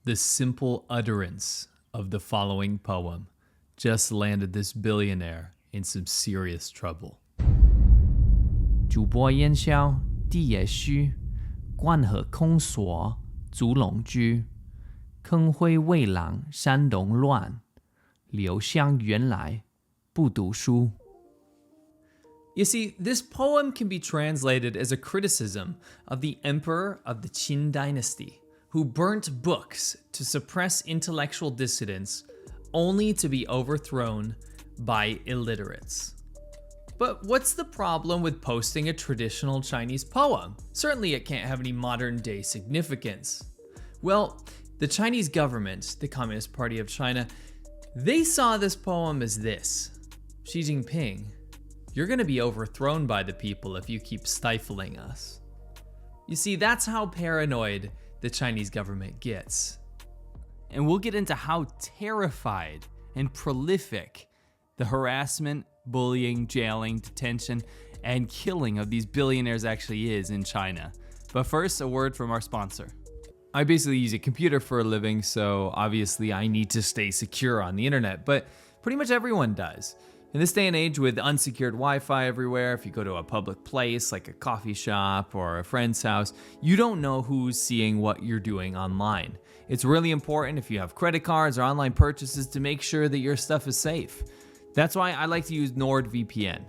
The simple utterance of the following poem just landed this billionaire in some serious trouble. 主播烟消地也虚，冠河空锁足龙居。坑灰未朗山龙乱，柳香原来不读书。 You see, this poem can be translated as a criticism of the emperor of the Qin dynasty, who burnt books to suppress intellectual dissidents, only to be overthrown by illiterates. But what's the problem with posting a traditional Chinese poem? Certainly it can't have any modern day significance. Well, the Chinese government, the Communist Party of China, they saw this poem as this: Xi Jinping, you're gonna be overthrown by the people if you keep stifling us. You see, that's how paranoid the Chinese government gets. And we'll get into how terrified and prolific the harassment, bullying, jailing, detention, and killing of these billionaires actually is in China. But first, a word from our sponsor. I basically use a computer for a living, so obviously I need to stay secure on the internet, but pretty much everyone does. In this day and age with unsecured Wi-Fi everywhere, if you go to a public place like a coffee shop or a friend's house, you don't know who's seeing what you're doing online. It's really important if you have credit cards or online purchases to make sure that your stuff is safe. That's why I like to use NordVPN.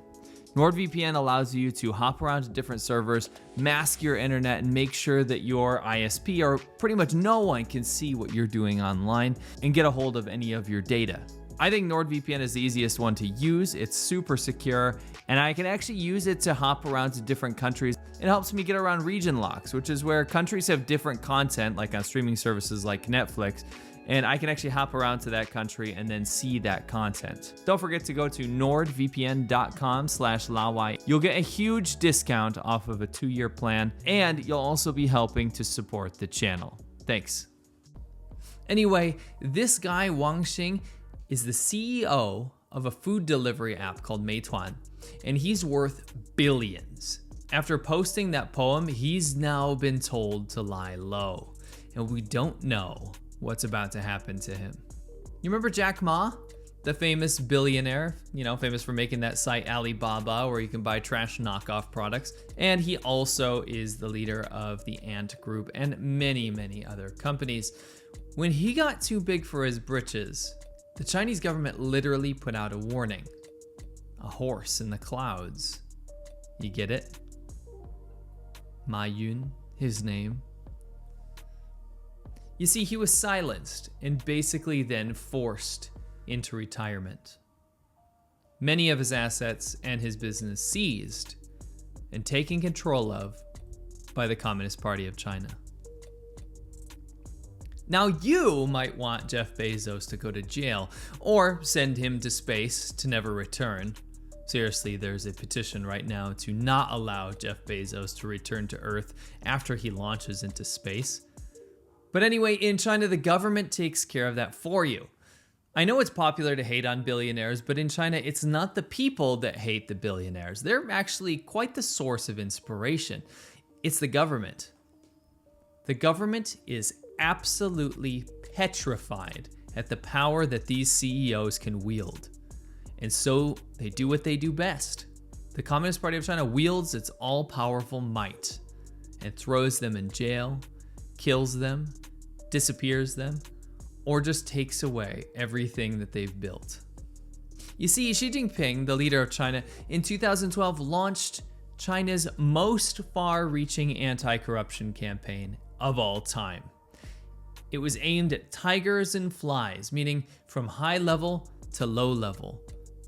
NordVPN allows you to hop around to different servers, mask your internet, and make sure that your ISP or pretty much no one can see what you're doing online and get a hold of any of your data. I think NordVPN is the easiest one to use. It's super secure, and I can actually use it to hop around to different countries. It helps me get around region locks, which is where countries have different content, like on streaming services like Netflix, and I can actually hop around to that country and then see that content. Don't forget to go to nordvpn.com/Laowinner. You'll get a huge discount off of a 2-year plan, and you'll also be helping to support the channel. Thanks. Anyway, this guy, Wang Xing, is the CEO of a food delivery app called Meituan, and he's worth billions. After posting that poem, he's now been told to lie low, and we don't know what's about to happen to him. You remember Jack Ma, the famous billionaire, famous for making that site Alibaba where you can buy trash knockoff products, and he also is the leader of the Ant Group and many, many other companies. When he got too big for his britches, the Chinese government literally put out a warning. A horse in the clouds. You get it? Ma Yun, his name. You see, he was silenced and basically then forced into retirement. Many of his assets and his business seized and taken control of by the Communist Party of China. Now you might want Jeff Bezos to go to jail or send him to space to never return. Seriously, there's a petition right now to not allow Jeff Bezos to return to Earth after he launches into space. But anyway, in China, the government takes care of that for you. I know it's popular to hate on billionaires, but in China, it's not the people that hate the billionaires. They're actually quite the source of inspiration. It's the government. The government is absolutely petrified at the power that these CEOs can wield. And so they do what they do best. The Communist Party of China wields its all-powerful might and throws them in jail, kills them, disappears them, or just takes away everything that they've built. You see, Xi Jinping, the leader of China, in 2012 launched China's most far-reaching anti-corruption campaign of all time. It was aimed at tigers and flies, meaning from high level to low level.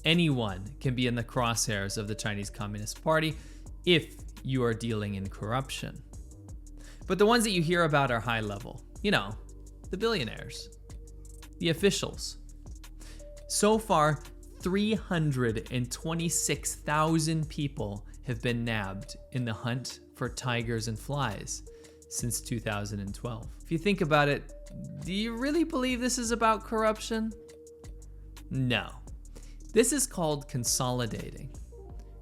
Anyone can be in the crosshairs of the Chinese Communist Party if you are dealing in corruption. But the ones that you hear about are high level. The billionaires, the officials. So far, 326,000 people have been nabbed in the hunt for tigers and flies since 2012. If you think about it, do you really believe this is about corruption? No. This is called consolidating.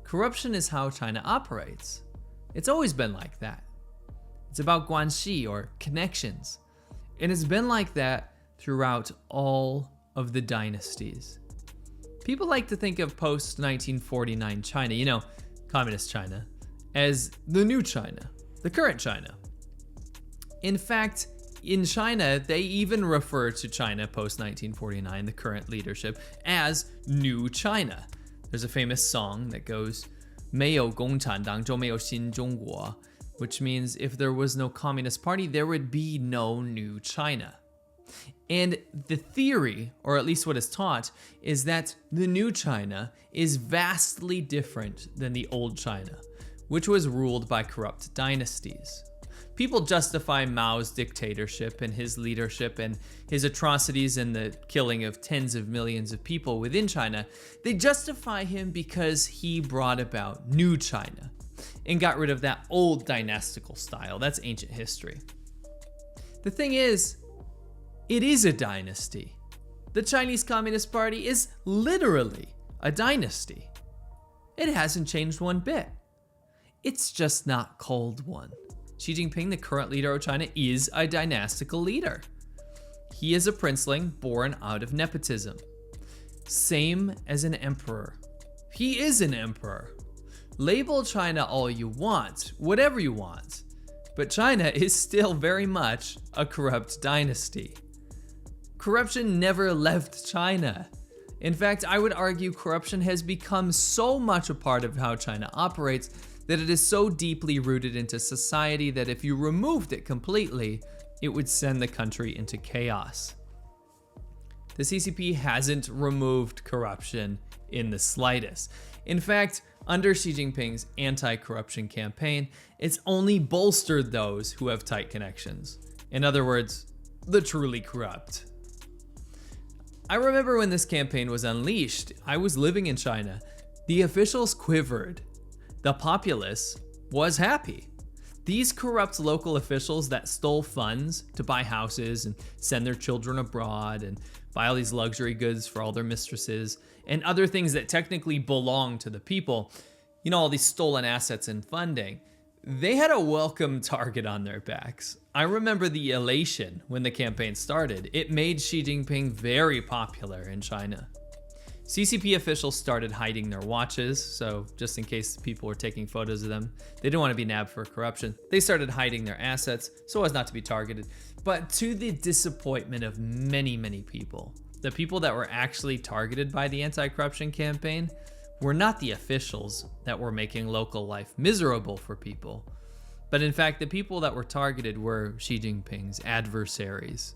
Corruption is how China operates. It's always been like that. It's about guanxi or connections. And it's been like that throughout all of the dynasties. People like to think of post-1949 China, communist China, as the new China, the current China. In fact, in China, they even refer to China post-1949, the current leadership, as New China. There's a famous song that goes, 没有共产党就没有新中国, which means if there was no Communist Party, there would be no New China. And the theory, or at least what is taught, is that the New China is vastly different than the old China, which was ruled by corrupt dynasties. People justify Mao's dictatorship and his leadership and his atrocities and the killing of tens of millions of people within China. They justify him because he brought about New China and got rid of that old dynastical style. That's ancient history. The thing is, it is a dynasty. The Chinese Communist Party is literally a dynasty. It hasn't changed one bit. It's just not called one. Xi Jinping, the current leader of China, is a dynastical leader. He is a princeling born out of nepotism. Same as an emperor. He is an emperor. Label China all you want, whatever you want, but China is still very much a corrupt dynasty. Corruption never left China. In fact, I would argue corruption has become so much a part of how China operates that it is so deeply rooted into society that if you removed it completely, it would send the country into chaos. The CCP hasn't removed corruption in the slightest. In fact, under Xi Jinping's anti-corruption campaign, it's only bolstered those who have tight connections. In other words, the truly corrupt. I remember when this campaign was unleashed, I was living in China. The officials quivered. The populace was happy. These corrupt local officials that stole funds to buy houses and send their children abroad and buy all these luxury goods for all their mistresses and other things that technically belong to the people, all these stolen assets and funding, they had a welcome target on their backs. I remember the elation when the campaign started. It made Xi Jinping very popular in China. CCP officials started hiding their watches, so just in case people were taking photos of them, they didn't want to be nabbed for corruption. They started hiding their assets so as not to be targeted. But to the disappointment of many, many people, the people that were actually targeted by the anti-corruption campaign were not the officials that were making local life miserable for people, but in fact, the people that were targeted were Xi Jinping's adversaries.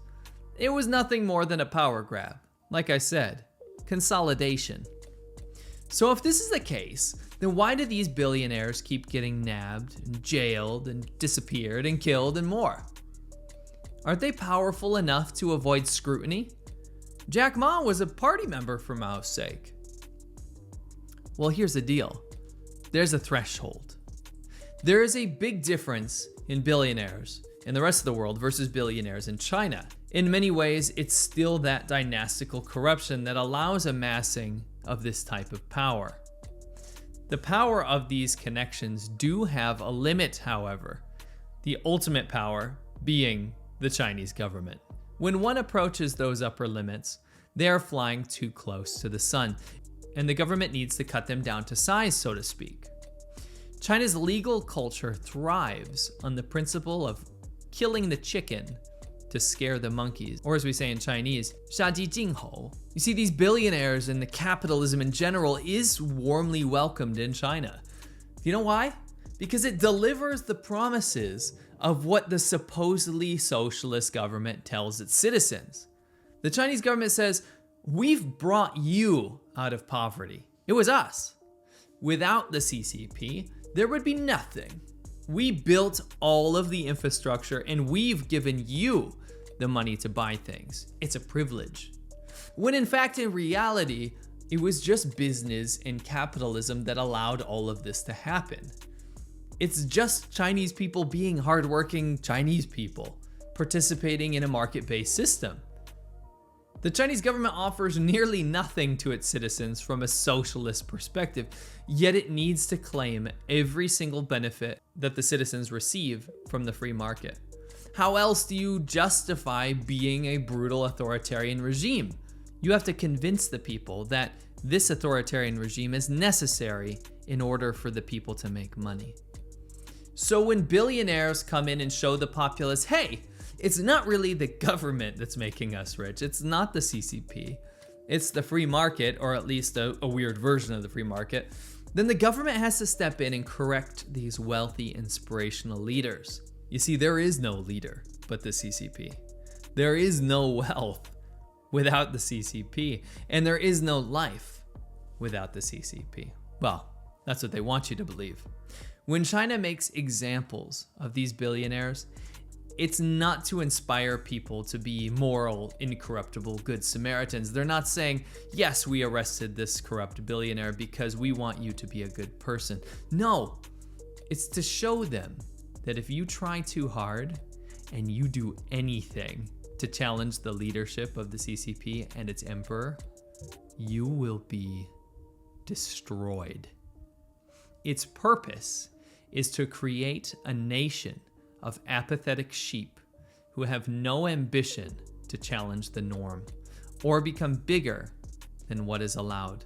It was nothing more than a power grab. Like I said, consolidation. So if this is the case, then why do these billionaires keep getting nabbed and jailed and disappeared and killed and more? Aren't they powerful enough to avoid scrutiny? Jack Ma was a party member for Mao's sake. Well, here's the deal. There's a threshold. There is a big difference in billionaires in the rest of the world versus billionaires in China. In many ways, it's still that dynastical corruption that allows amassing of this type of power. The power of these connections do have a limit, however, the ultimate power being the Chinese government. When one approaches those upper limits, they are flying too close to the sun, and the government needs to cut them down to size, so to speak. China's legal culture thrives on the principle of killing the chicken to scare the monkeys, or as we say in Chinese, 杀鸡儆猴. You see, these billionaires and the capitalism in general is warmly welcomed in China. You know why? Because it delivers the promises of what the supposedly socialist government tells its citizens. The Chinese government says, we've brought you out of poverty. It was us. Without the CCP, there would be nothing. We built all of the infrastructure and we've given you the money to buy things. It's a privilege. When in fact, in reality, it was just business and capitalism that allowed all of this to happen. It's just Chinese people being hardworking Chinese people, participating in a market-based system. The Chinese government offers nearly nothing to its citizens from a socialist perspective, yet it needs to claim every single benefit that the citizens receive from the free market. How else do you justify being a brutal authoritarian regime? You have to convince the people that this authoritarian regime is necessary in order for the people to make money. So when billionaires come in and show the populace, hey, it's not really the government that's making us rich, it's not the CCP, it's the free market, or at least a weird version of the free market, then the government has to step in and correct these wealthy, inspirational leaders. You see, there is no leader but the CCP. There is no wealth without the CCP, and there is no life without the CCP. Well, that's what they want you to believe. When China makes examples of these billionaires, it's not to inspire people to be moral, incorruptible, good Samaritans. They're not saying, yes, we arrested this corrupt billionaire because we want you to be a good person. No, it's to show them that if you try too hard and you do anything to challenge the leadership of the CCP and its emperor, you will be destroyed. Its purpose is to create a nation of apathetic sheep who have no ambition to challenge the norm or become bigger than what is allowed.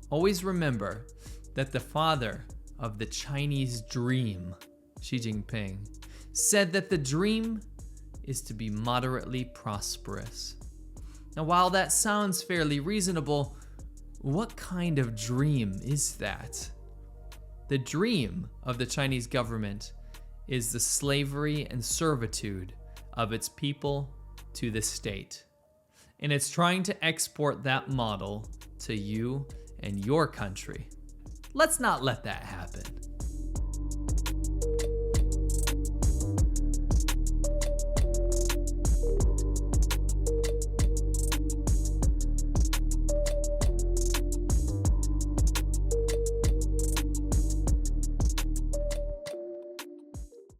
Always remember that the father of the Chinese dream, Xi Jinping, said that the dream is to be moderately prosperous. Now, while that sounds fairly reasonable, what kind of dream is that? The dream of the Chinese government is the slavery and servitude of its people to the state. And it's trying to export that model to you and your country. Let's not let that happen.